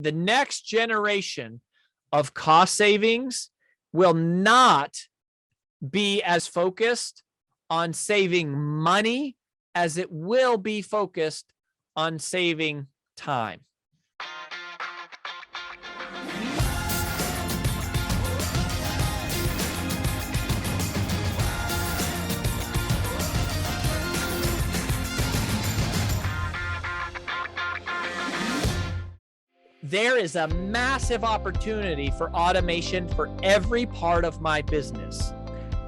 The next generation of cost savings will not be as focused on saving money as it will be focused on saving time. There is a massive opportunity for automation for every part of my business.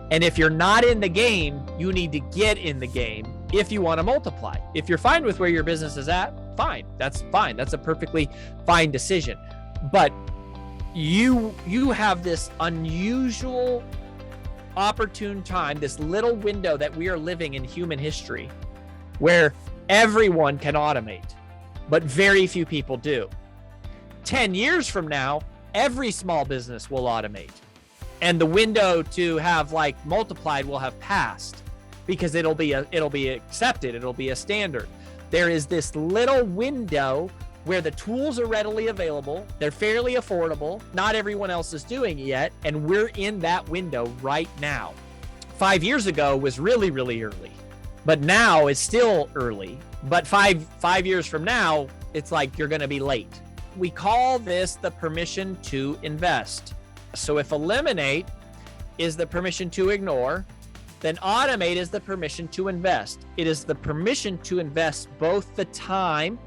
And if you're not in the game, you need to get in the game if you want to multiply. If you're fine with where your business is at, fine. That's fine. That's a perfectly fine decision. But you have this unusual, opportune time, this little window that we are living in human history where everyone can automate, but very few people do. 10 years from now, every small business will automate. And the window to have like multiplied will have passed because it'll be accepted. It'll be a standard. There is this little window where the tools are readily available. They're fairly affordable. Not everyone else is doing it yet. And we're in that window right now. 5 years ago was really, really early, but now it's still early. But five years from now, it's like you're going to be late. We call this the permission to invest. So if eliminate is the permission to ignore, then automate is the permission to invest. It is the permission to invest both the time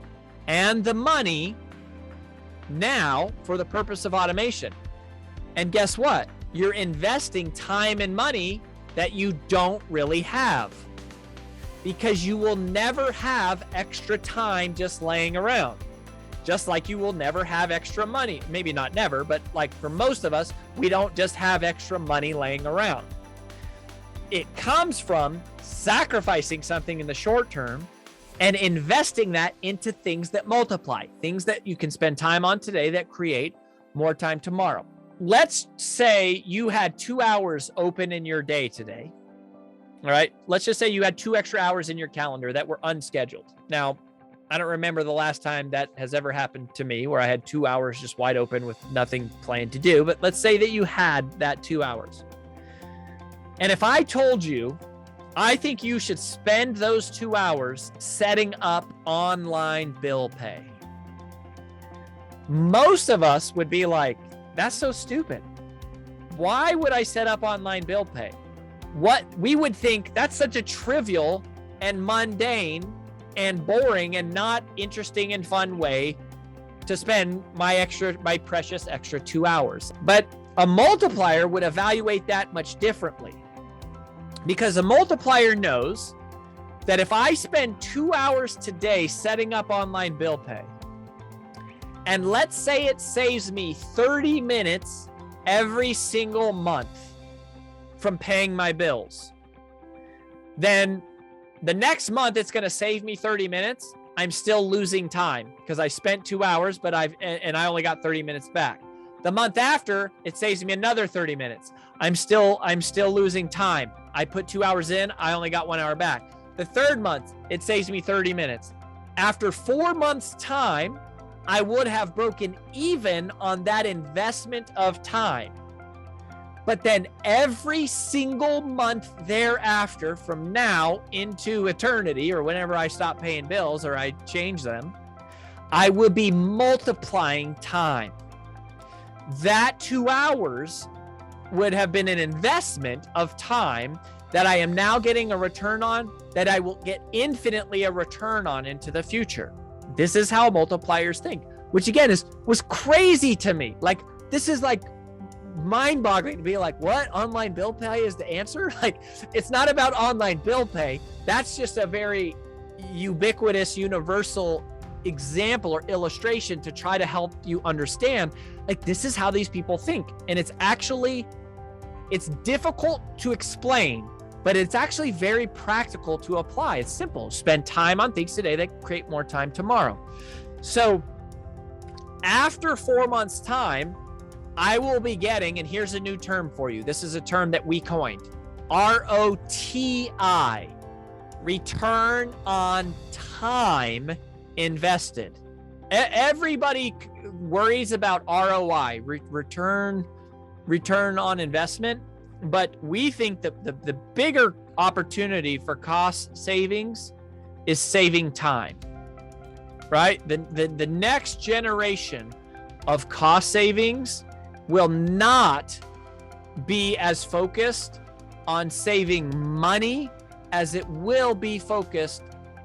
and the money now for the purpose of automation. And guess what? You're investing time and money that you don't really have because you will never have extra time just laying around. Just like you will never have extra money. Maybe not never, but like for most of us, we don't just have extra money laying around. It comes from sacrificing something in the short term and investing that into things that multiply, things that you can spend time on today that create more time tomorrow. Let's say you had 2 hours open in your day today. All right. Let's just say you had 2 extra hours in your calendar that were unscheduled. Now, I don't remember the last time that has ever happened to me where I had 2 hours just wide open with nothing planned to do. But let's say that you had that 2 hours. And if I told you, I think you should spend those 2 hours setting up online bill pay. Most of us would be like, that's so stupid. Why would I set up online bill pay? What we would think that's such a trivial and mundane and boring and not interesting and fun way to spend my precious extra 2 hours. But a multiplier would evaluate that much differently because a multiplier knows that if I spend 2 hours today setting up online bill pay, and let's say it saves me 30 minutes every single month from paying my bills, then the next month, it's going to save me 30 minutes. I'm still losing time because I spent 2 hours, but I only got 30 minutes back. The month after, it saves me another 30 minutes. I'm still losing time. I put 2 hours in, I only got 1 hour back. The third month, it saves me 30 minutes. After 4 months' time, I would have broken even on that investment of time. But then every single month thereafter, from now into eternity, or whenever I stop paying bills or I change them, I will be multiplying time. That 2 hours would have been an investment of time that I am now getting a return on, that I will get infinitely a return on into the future. This is how multipliers think, which again was crazy to me. Like, this is like mind-boggling to be like, what? Online bill pay is the answer? Like, it's not about online bill pay. That's just a very ubiquitous, universal example or illustration to try to help you understand, like, this is how these people think. And it's difficult to explain, but it's actually very practical to apply. It's simple. Spend time on things today that create more time tomorrow. So after 4 months' time, I will be getting, and here's a new term for you. This is a term that we coined, ROTI, return on time invested. Everybody worries about ROI, return on investment, but we think that the bigger opportunity for cost savings is saving time, right? The next generation of cost savings will not be as focused on saving money as it will be focused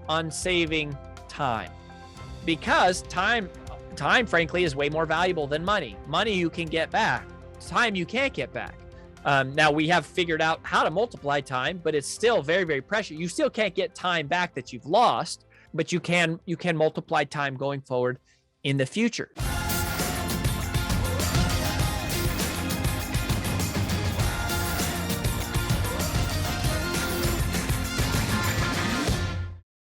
on saving time, because time frankly is way more valuable than money. Money you can get back, time you can't get back. Now we have figured out how to multiply time, but it's still very, very precious. You still can't get time back that you've lost, but you can multiply time going forward in the future.